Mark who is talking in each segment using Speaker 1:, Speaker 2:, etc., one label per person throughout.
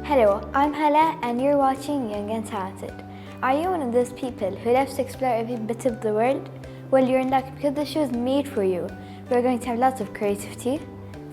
Speaker 1: Hello, I'm Hala and you're watching Young and Talented. Are you one of those people who loves to explore every bit of the world? Well, you're in luck because the show is made for you. We're going to have lots of creativity,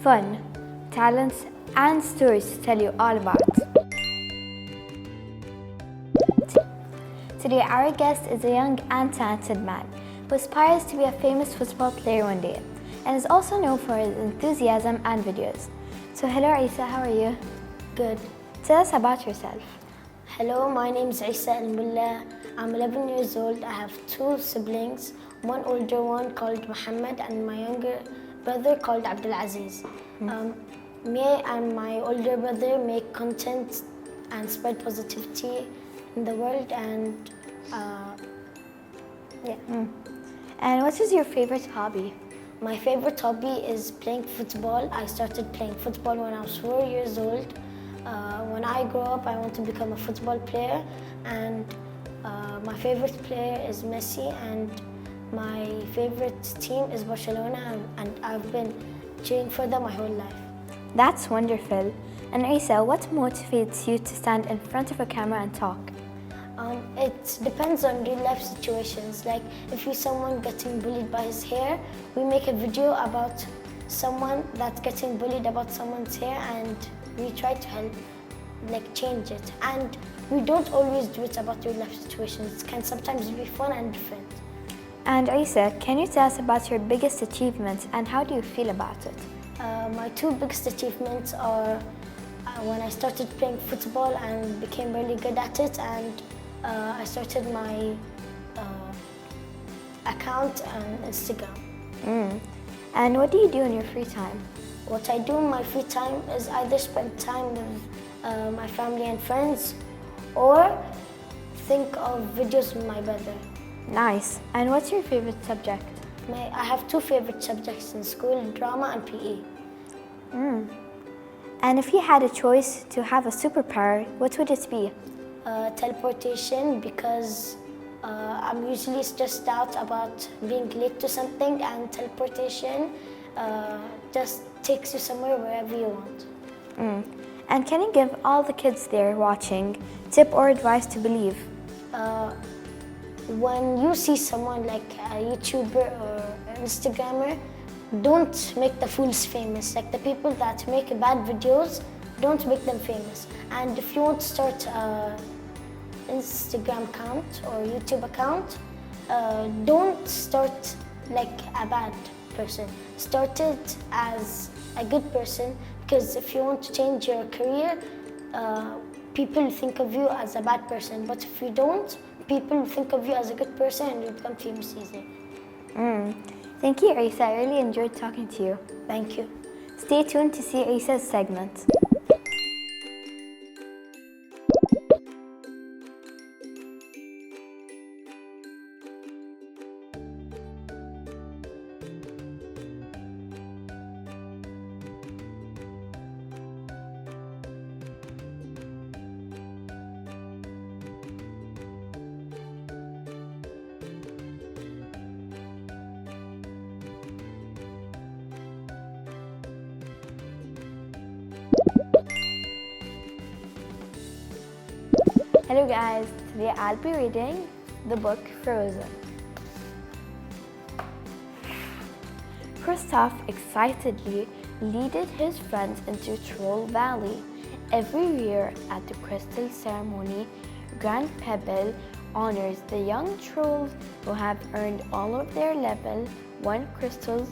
Speaker 1: fun, talents, and stories to tell you all about. Today, our guest is a young and talented man who aspires to be a famous football player one day and is also known for his enthusiasm and videos. So, hello Isa, how are you?
Speaker 2: Good.
Speaker 1: Tell us about yourself.
Speaker 2: Hello, my name is Isa Al-Mullah. I'm 11 years old. I have two siblings, one older one called Muhammad and my younger brother called Abdul Aziz. Me and my older brother make content and spread positivity in the world and
Speaker 1: And what is your favorite hobby?
Speaker 2: My favorite hobby is playing football. I started playing football when I was 4 years old. When I grow up, I want to become a football player, and my favorite player is Messi, and my favorite team is Barcelona, and I've been cheering for them my whole life.
Speaker 1: That's wonderful. And Isa, what motivates you to stand in front of a camera and talk?
Speaker 2: It depends on real life situations. Like if you see someone getting bullied by his hair, we make a video about someone that's getting bullied about someone's hair, and we try to help change it. And we don't always do it about real life situations. It can sometimes be fun and different.
Speaker 1: And Isa, can you tell us about your biggest achievements and how do you feel about it?
Speaker 2: My two biggest achievements are when I started playing football and became really good at it, and I started my account on Instagram.
Speaker 1: And what do you do in your free time?
Speaker 2: What I do in my free time is either spend time with my family and friends or think of videos with my brother.
Speaker 1: Nice. And what's your favorite subject?
Speaker 2: I have two favorite subjects in school, drama and PE.
Speaker 1: And if you had a choice to have a superpower, what would it be?
Speaker 2: Teleportation, because I'm usually stressed out about being late to something, and teleportation just takes you somewhere wherever you want.
Speaker 1: And can you give all the kids there watching tip or advice to believe?
Speaker 2: When you see someone like a YouTuber or an Instagrammer, don't make the fools famous. Like the people that make bad videos, don't make them famous. And if you want to start an Instagram account or YouTube account, don't start like a bad person. Start it as a good person, because if you want to change your career, people think of you as a bad person. But if you don't, people think of you as a good person and you become famous easily.
Speaker 1: Thank you, Isa. I really enjoyed talking to you.
Speaker 2: Thank you.
Speaker 1: Stay tuned to see Isa's segment. Hello guys, today I'll be reading the book Frozen. Kristoff excitedly leaded his friends into Troll Valley. Every year at the crystal ceremony, Grand Pebble honors the young trolls who have earned all of their level 1 crystals.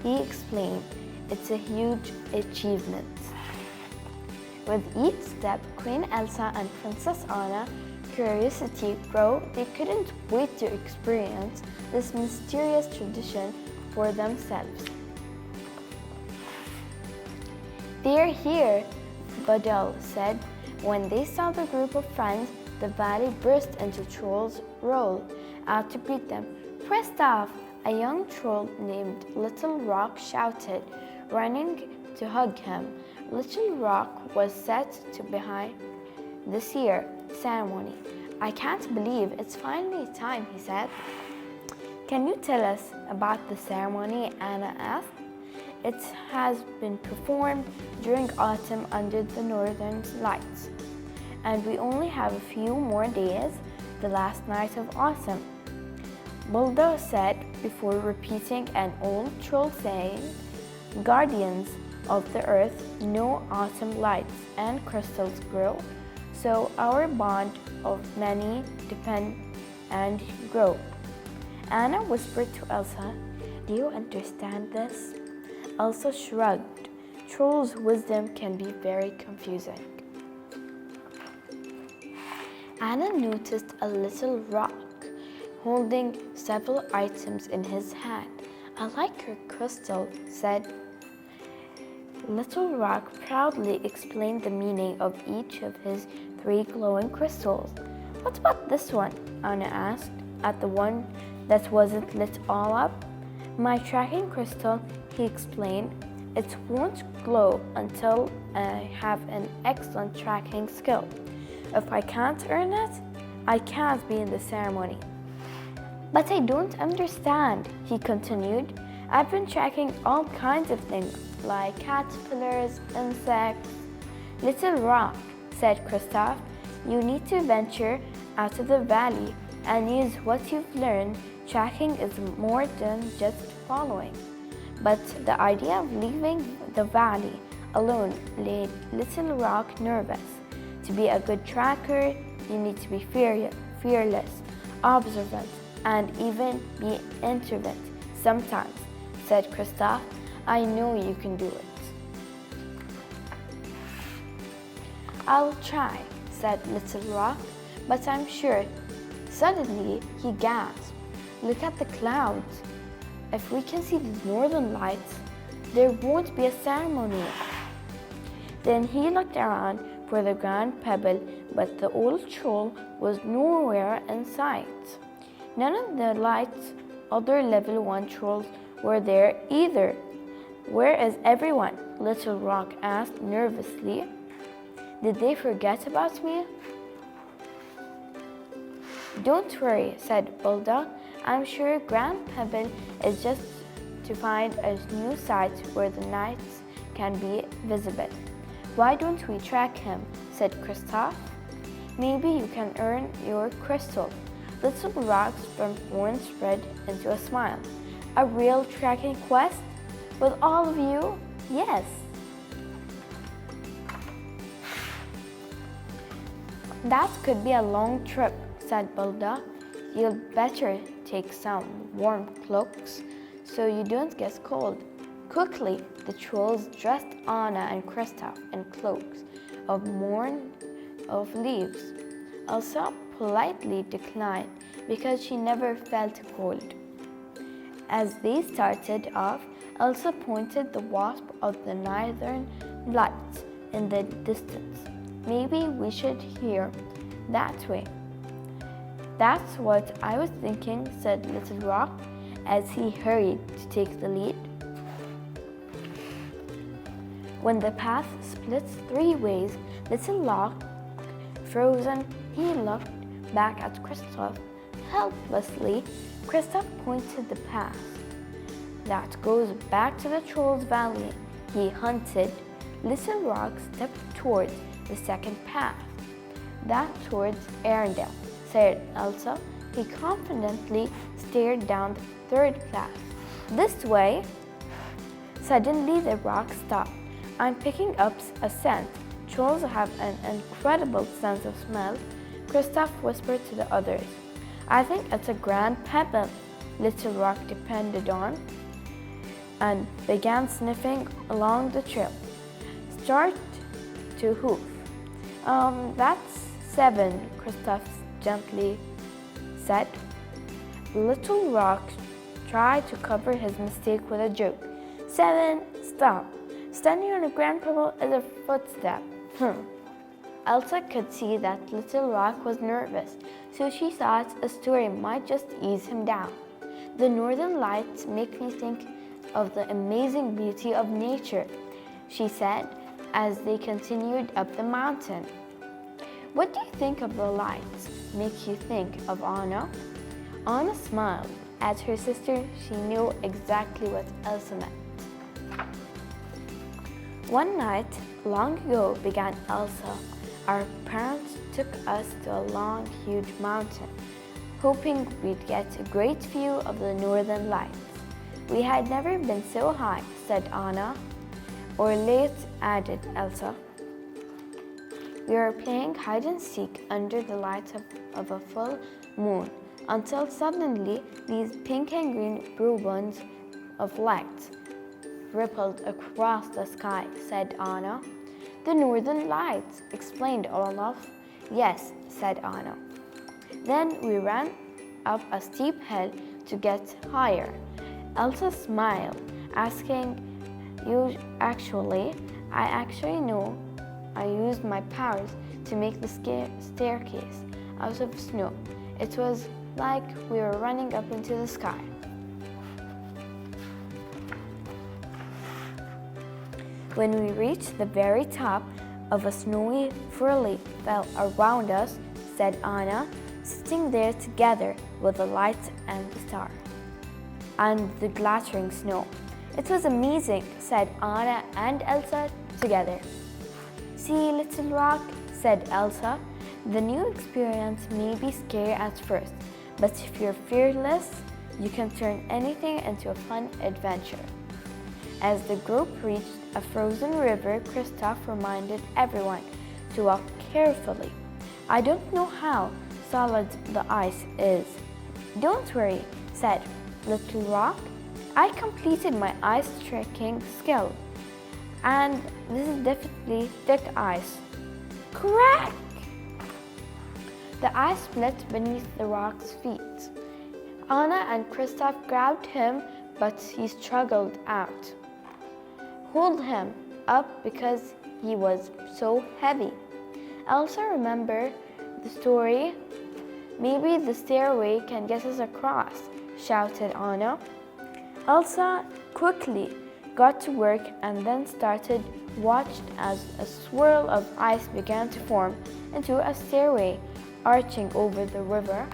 Speaker 1: He explained, it's a huge achievement. With each step, Queen Elsa and Princess Anna curiosity grew. They couldn't wait to experience this mysterious tradition for themselves. They're here, Badal said. When they saw the group of friends, the valley burst into trolls roll out to greet them. Kristoff, a young troll named Little Rock shouted, running to hug him. Little Rock was set to behind this year's ceremony. I can't believe it's finally time, he said. Can you tell us about the ceremony? Anna asked. It has been performed during autumn under the northern lights. And we only have a few more days, the last night of autumn. Bulldog said before repeating an old troll saying, "Guardians of the earth know autumn lights and crystals grow, so our bond of many depend and grow." Anna whispered to Elsa, "Do you understand this?" Elsa shrugged. Troll's wisdom can be very confusing. Anna noticed a little rock holding several items in his hand. "I like your crystal," said. Little Rock proudly explained the meaning of each of his 3 glowing crystals. "What about this one?" Anna asked, at the one that wasn't lit all up. "My tracking crystal," he explained. "It won't glow until I have an excellent tracking skill. If I can't earn it, I can't be in the ceremony." "But I don't understand," he continued. "I've been tracking all kinds of things, like caterpillars, insects." "Little Rock," said Kristoff, "you need to venture out of the valley and use what you've learned. Tracking is more than just following." But the idea of leaving the valley alone made Little Rock nervous. To be a good tracker, you need to be fearless, observant, and even be introvert sometimes, said Kristoff. "I know you can do it." "I'll try," said Little Rock, "but I'm sure." Suddenly, he gasped. "Look at the clouds. If we can see the northern lights, there won't be a ceremony." Then he looked around for the grand pebble, but the old troll was nowhere in sight. None of the lights, other level 1 trolls, were there either. "Where is everyone?" Little Rock asked nervously. "Did they forget about me?" "Don't worry," said Bulldog. "I'm sure Grand Pebble is just to find a new site where the nights can be visible." "Why don't we track him?" said Kristoff. "Maybe you can earn your crystal." Little Rock's front horn spread into a smile. "A real tracking quest? With all of you?" "Yes." "That could be a long trip," said Bulldog. "You'd better take some warm cloaks so you don't get cold." Quickly, the trolls dressed Anna and Kristoff in cloaks of leaves. Elsa politely declined because she never felt cold. As they started off, Elsa pointed the wasp of the northern lights in the distance. "Maybe we should hear that way." "That's what I was thinking," said Little Rock as he hurried to take the lead. When the path splits 3 ways, Little Rock frozen, he looked back at Kristoff. Helplessly, Kristoff pointed the path. "That goes back to the Troll's Valley," he hunted. Little Rock stepped towards the second path. "That towards Arendelle," said Elsa. He confidently stared down the 3rd path. "This way." Suddenly the rock stopped. "I'm picking up a scent. Trolls have an incredible sense of smell," Kristoff whispered to the others. "I think it's a grand pebble," Little Rock depended on, and began sniffing along the trail. Start to hoof. That's 7, Kristoff gently said. Little Rock tried to cover his mistake with a joke. 7, stop. Standing on a grand pebble is a footstep. Elsa could see that Little Rock was nervous, so she thought a story might just ease him down. "The northern lights make me think of the amazing beauty of nature," she said as they continued up the mountain. "What do you think of the lights make you think of Anna?" Anna smiled. At her sister, she knew exactly what Elsa meant. One night, long ago, began Elsa. Our parents took us to a long, huge mountain, hoping we'd get a great view of the northern lights. We had never been so high, said Anna. Or late, added Elsa. We were playing hide and seek under the light of a full moon, until suddenly these pink and green ribbons of light rippled across the sky, said Anna. The northern lights, explained Olaf. Yes, said Anna. Then we ran up a steep hill to get higher. Elsa smiled, asking, I actually know I used my powers to make the staircase out of snow. It was like we were running up into the sky. When we reached the very top of a snowy furley fell around us, said Anna, sitting there together with the lights and the star and the glittering snow. It was amazing, said Anna and Elsa together. See, little rock, said Elsa. The new experience may be scary at first, but if you're fearless, you can turn anything into a fun adventure. As the group reached a frozen river, Kristoff reminded everyone to walk carefully. I don't know how solid the ice is. Don't worry, said Little Rock. I completed my ice trekking skill, and this is definitely thick ice. Crack! The ice split beneath the rock's feet. Anna and Kristoff grabbed him, but he struggled out. Hold him up because he was so heavy. Elsa remembered the story. Maybe the stairway can get us across, shouted Anna. Elsa quickly got to work and then watched as a swirl of ice began to form into a stairway arching over the river.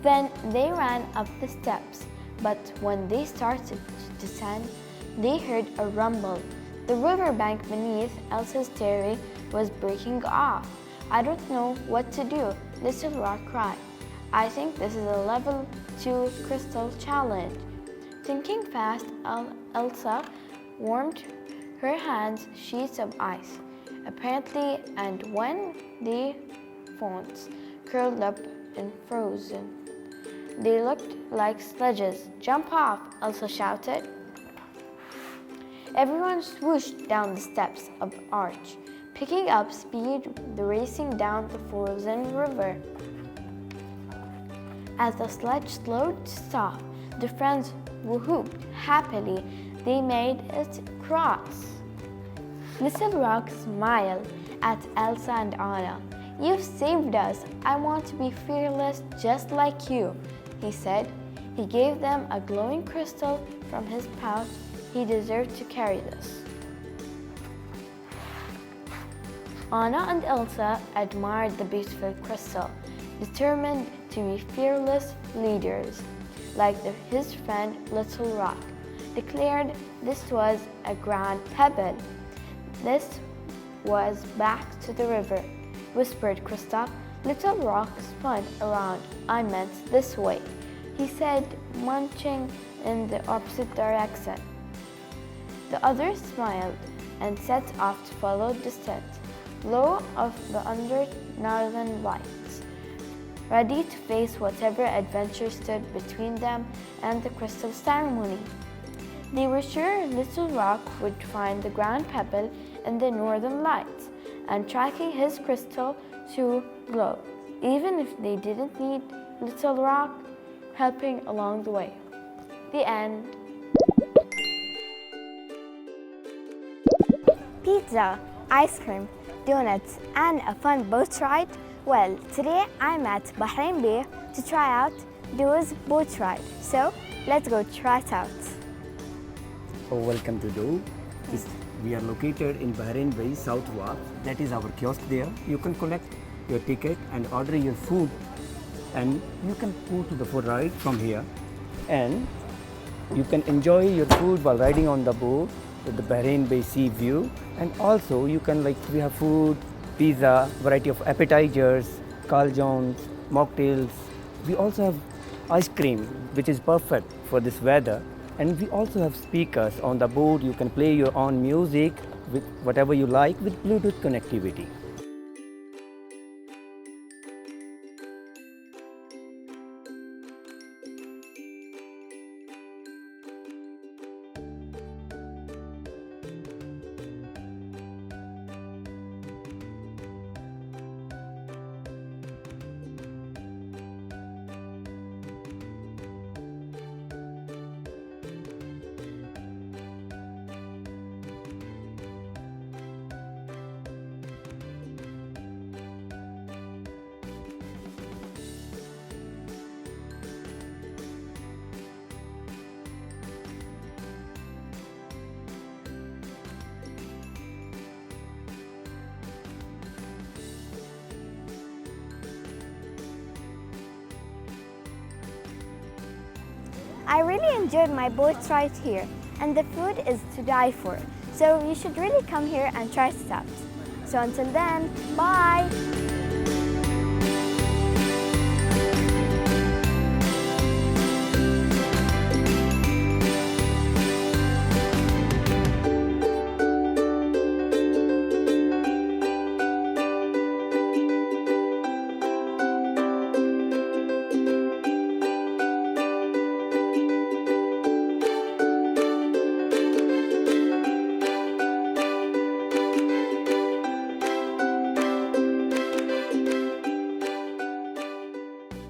Speaker 1: Then they ran up the steps, but when they started to descend, they heard a rumble. The riverbank beneath Elsa's stairway was breaking off. I don't know what to do, Little Rock cried. I think this is a level 2 crystal challenge. Thinking fast, Elsa warmed her hands sheets of ice, apparently, and when the fonts curled up and frozen, they looked like sledges. Jump off, Elsa shouted. Everyone swooshed down the steps of the arch, picking up speed, racing down the frozen river. As the sledge slowed to stop, the friends whooped happily. They made it across. Little Rock smiled at Elsa and Anna. You've saved us. I want to be fearless just like you, he said. He gave them a glowing crystal from his pouch. He deserved to carry this. Anna and Elsa admired the beautiful crystal, determined to be fearless leaders, like his friend Little Rock declared this was a grand pebble. This was back to the river, whispered Kristoff. Little Rock spun around. I meant this way, he said, munching in the opposite direction. The others smiled and set off to follow the set glow of the northern lights, ready to face whatever adventure stood between them and the crystal ceremony. They were sure Little Rock would find the grand pebble in the northern lights and tracking his crystal to glow, even if they didn't need Little Rock helping along the way. The end.
Speaker 3: Pizza, ice cream, donuts, and a fun boat ride? Well, today I'm at Bahrain Bay to try out Do's boat ride. So, let's go try it out.
Speaker 4: Welcome to Do. We are located in Bahrain Bay, South Wharf. That is our kiosk there. You can collect your ticket and order your food, and you can go to the food ride from here, and you can enjoy your food while riding on the boat. with the Bahrain Bay sea view. And also you can we have food, pizza, variety of appetizers, calzones, mocktails. We also have ice cream, which is perfect for this weather. And we also have speakers on the boat. You can play your own music with whatever you like with Bluetooth connectivity.
Speaker 3: I really enjoyed my boat ride here, and the food is to die for. So you should really come here and try it out. So until then, bye!